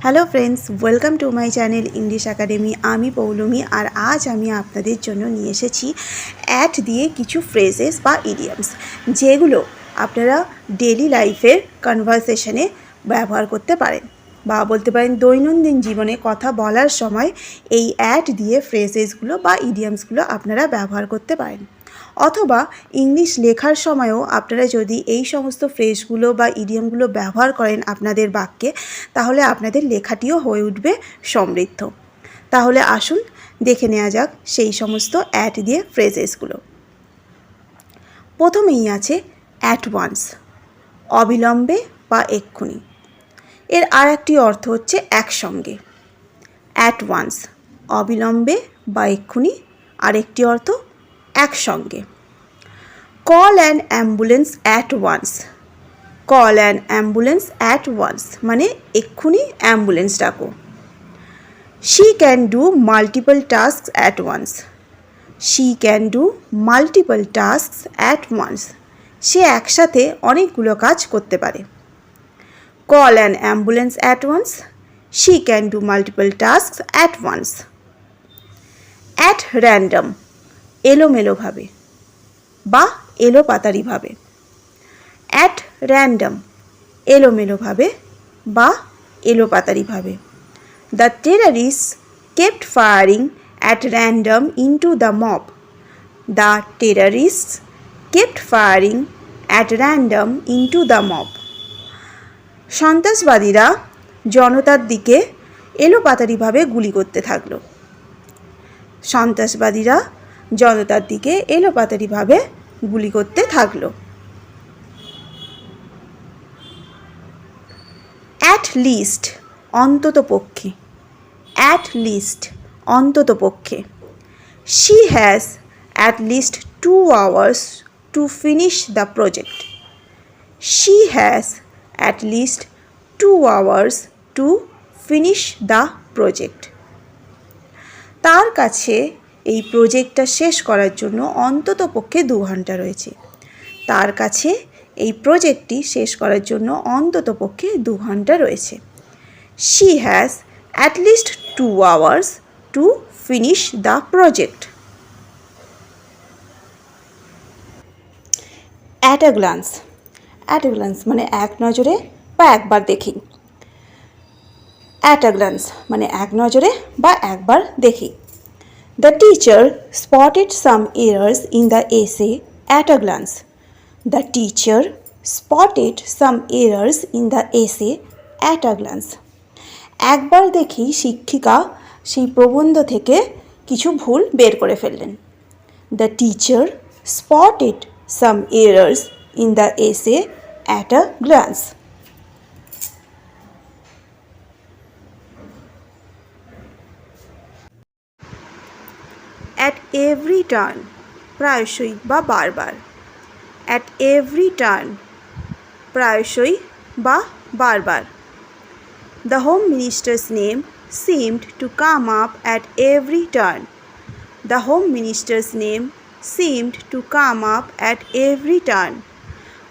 Hello friends, welcome to my channel English academy. আমি পৌলমি, আর আজ আমি আপনাদের জন্য নিয়ে এসেছি অ্যাট দিয়ে কিছু ফ্রেজেস বা ইডিয়মস, যেগুলো আপনারা ডেলি লাইফের কনভারসেশনে ব্যবহার করতে পারেন, বা বলতে পারেন দৈনন্দিন জীবনে কথা বলার সময় এই অ্যাট দিয়ে ফ্রেজেসগুলো বা ইডিয়মসগুলো আপনারা ব্যবহার করতে পারেন। অথবা ইংলিশ লেখার সময়ও আপনারা যদি এই সমস্ত ফ্রেজগুলো বা ইডিয়মগুলো ব্যবহার করেন আপনাদের বাক্যে, তাহলে আপনাদের লেখাটিও হয়ে উঠবে সমৃদ্ধ। তাহলে আসুন দেখে নেওয়া যাক সেই সমস্ত অ্যাট দিয়ে ফ্রেজেসগুলো। প্রথমেই আছে অ্যাট ওয়ান্স, অবিলম্বে বা এক্ষুনি। এর আর একটি অর্থ হচ্ছে একসঙ্গে। অ্যাট ওয়ান্স অবিলম্বে বা এক্ষুনি, আরেকটি অর্থ একসঙ্গে। Call an ambulance at once, call an ambulance at once মানে এক্ষুনি অ্যাম্বুলেন্স ডাকো। She can do multiple tasks at once, she can do multiple tasks at once সে একসাথে অনেকগুলো কাজ করতে পারে। Call an ambulance at once, she can do multiple tasks at once. At random এলোমেলোভাবে বা এলোপাতাড়িভাবে। অ্যাট র্যান্ডম এলোমেলোভাবে বা এলোপাতাড়িভাবে। The terrorists kept firing at random into the mob, the terrorists kept firing at random into the mob. সন্ত্রাসবাদীরা জনতার দিকে এলোপাতাড়িভাবে গুলি করতে থাকলো, সন্ত্রাসবাদীরা জনতার দিকে এলোপাতাড়িভাবে গুলি করতে থাকলো। অ্যাট লিস্ট অন্তত পক্ষে, অ্যাট লিস্ট অন্তত পক্ষে। She has at least 2 hours to finish the project, she has at least 2 hours to finish the project. তার কাছে এই প্রজেক্টটা শেষ করার জন্য অন্তত পক্ষে 2 ঘন্টা রয়েছে, তার কাছে এই প্রজেক্টটি শেষ করার জন্য অন্তত পক্ষে 2 ঘন্টা রয়েছে। She has at least 2 hours to finish the project. At a glance, at a glance মানে এক নজরে বা একবার দেখি। অ্যাট আ গ্লান্স মানে এক নজরে বা একবার দেখি। The teacher spotted some errors in the essay at a glance. The teacher spotted some errors in the essay at a glance. একবার দেখি শিক্ষিকা সেই প্রবন্ধ থেকে কিছু ভুল বের করে ফেললেন। The teacher spotted some errors in the essay at a glance. At every turn প্রায়শই বা বারবার। At every turn প্রায়শই বা বারবার। The Home Minister's name seemed to come up at every turn. The Home Minister's name seemed to come up at every turn.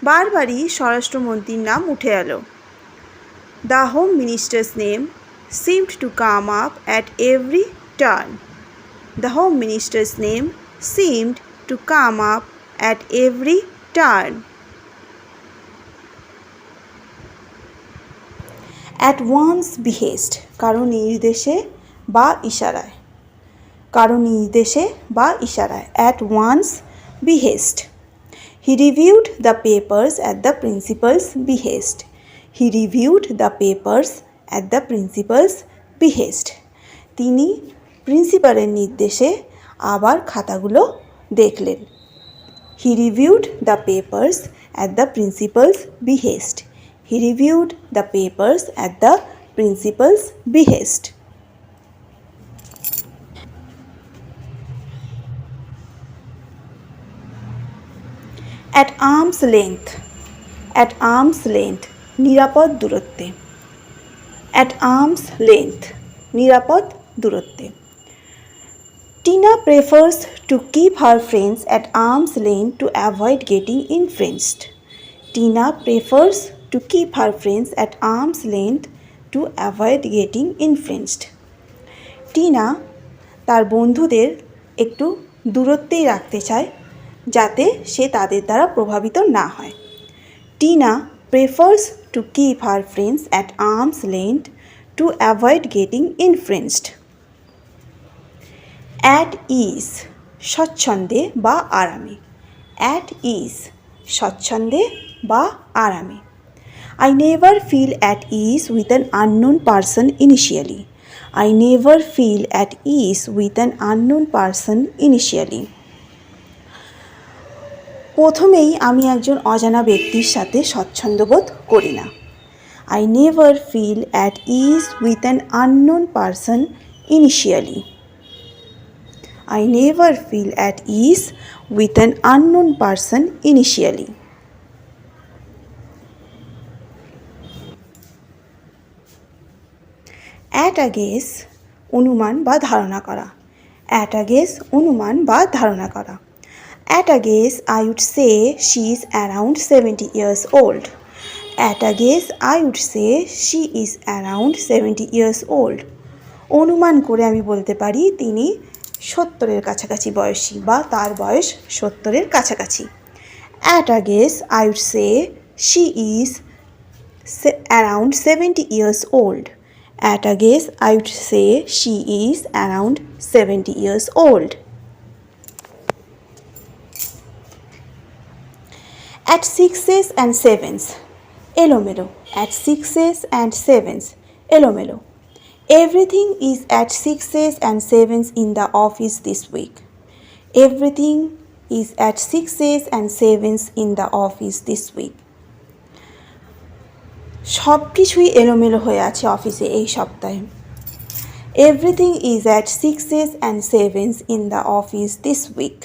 বারবারই স্বরাষ্ট্রমন্ত্রীর নাম উঠে এলো। The Home Minister's name seemed to come up at every turn. The Home Minister's name seemed to come up at every turn. At one's behest কারো নির্দেশে বা ইশারায়, কারো নির্দেশে বা ইশারায়। At one's behest. He reviewed the papers at the principal's behest. He reviewed the papers at the principal's behest. তিনি প্রিন্সিপালের নির্দেশে আবার খাতাগুলো দেখলেন। He reviewed the papers at the principal's behest. He reviewed the papers at the principal's behest. At arm's length, at arm's length নিরাপদ দূরত্বে। At arm's length নিরাপদ দূরত্বে। Tina prefers to keep her friends at arm's length to avoid getting influenced. Tina prefers to keep her friends at arm's length to avoid getting influenced. Tina তার বন্ধুদের একটু দূরত্বেই রাখতে চায় যাতে সে তাদের দ্বারা প্রভাবিত না হয়। Tina prefers to keep her friends at arm's length to avoid getting influenced. At ease স্বচ্ছন্দে বা আরামে। At ease স্বচ্ছন্দে বা আরামে। I never feel at ease with an unknown person initially. I never feel at ease with an unknown person initially. প্রথমেই আমি একজন অজানা ব্যক্তির সাথে স্বচ্ছন্দ বোধ করি না। I never feel at ease with an unknown person initially. I never feel at ease with an unknown person initially. At a guess অনুমান বা ধারণা করা। At a guess অনুমান বা ধারণা করা। At a guess I would say she is around 70 years old. At a guess I would say she is around 70 years old. অনুমান করে আমি বলতে পারি তিনি 70-এর কাছাকাছি বয়সী বা তার বয়স 70-এর কাছাকাছি। At a guess I would say she is around 70 years old. At a guess I would say she is around 70 years old. At 6s and 7s এলোমেলো। At 6s and 7s এলোমেলো। Everything is at 6s and 7s in the office this week. Everything is at 6s and 7s in the office this week. সব কিছুই এলোমেলো হয়ে আছে অফিসে এই সপ্তাহে। Everything is at 6s and 7s in the office this week.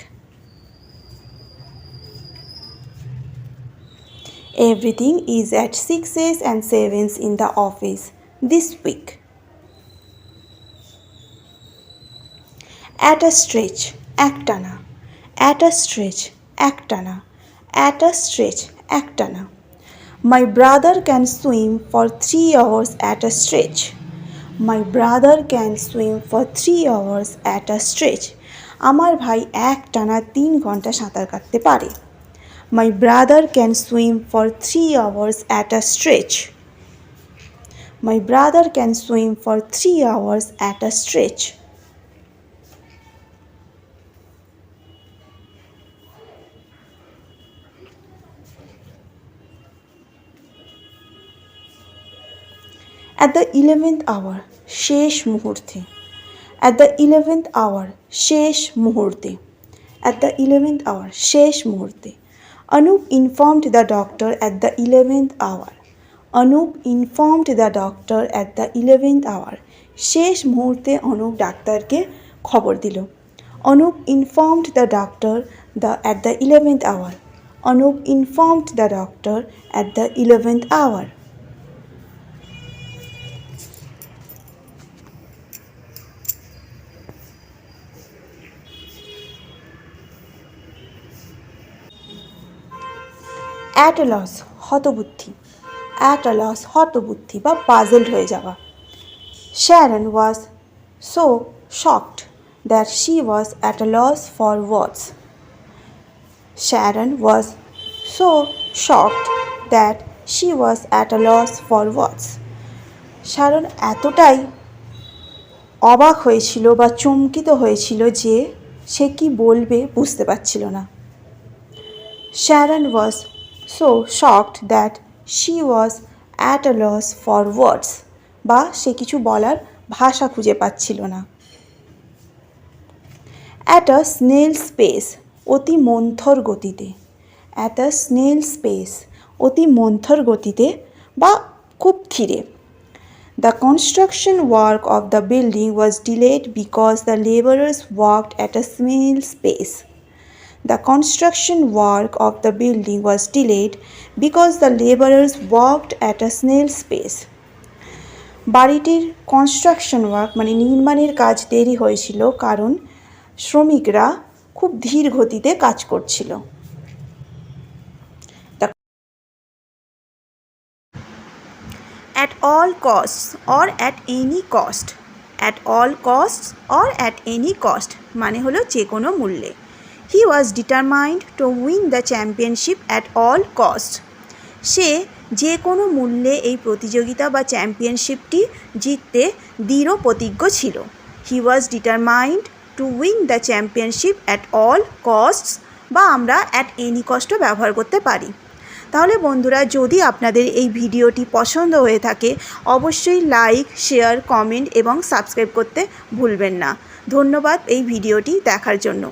Everything is at 6s and 7s in the office this week. At a stretch একটানা। At a stretch একটানা। At a stretch একটানা। My brother can swim for 3 hours at a stretch. My brother can swim for 3 hours at a stretch. আমার ভাই একটানা 3 ঘন্টা সাঁতার কাটতে পারে। My brother can swim for 3 hours at a stretch. My brother can swim for 3 hours at a stretch. At the 11th hour শেষ মুহূর্তে। At the 11th hour শেষ মুহূর্তে। At the 11th hour শেষ মুহূর্তে। Anup informed the doctor at the 11th hour. Anup informed the doctor at the 11th hour. শেষ মুহূর্তে অনুপ ডাক্তারকে খবর দিল। Anup informed the doctor at the 11th hour. Anup informed the doctor at the 11th hour. At a loss হতবুদ্ধি। At a loss হতবুদ্ধি বা puzzled হয়ে যাওয়া। Sharon was so shocked that she was at a loss for words. Sharon was so shocked that she was at a loss for words. Sharon এতটাই অবাক হয়েছিল বা চমকিত হয়েছিল যে সে কি বলবে বুঝতে পারছিল না। Sharon was so shocked that she was at a loss for words বা সে কিছু বলার ভাষা খুঁজে পাচ্ছিল না। At a snail's pace অতি মন্থর গতিতে। At a snail's pace অতি মন্থর গতিতে বা খুব ধীরে। The construction work of the building was delayed because the laborers worked at a snail's pace. The construction work of the building was delayed because the laborers worked at a snail's pace. বাড়িটির construction work মানে নির্মাণের কাজ দেরি হয়েছিল কারণ শ্রমিকরা খুব ধীর গতিতে কাজ করছিল। at all costs or at any cost. At all costs or at any cost মানে হলো যে কোনো মূল্যে। He was determined to win the championship at all costs. সে যে কোনো মূল্যে এই প্রতিযোগিতা বা চ্যাম্পিয়নশিপটি জিততে দৃঢ় প্রতিজ্ঞ ছিল। He was determined to win the championship at all costs বা আমরা at any cost ব্যবহার করতে পারি। তাহলে বন্ধুরা, যদি আপনাদের এই ভিডিওটি পছন্দ হয়ে থাকে অবশ্যই লাইক, শেয়ার, কমেন্ট এবং সাবস্ক্রাইব করতে ভুলবেন না। ধন্যবাদ এই ভিডিওটি দেখার জন্য।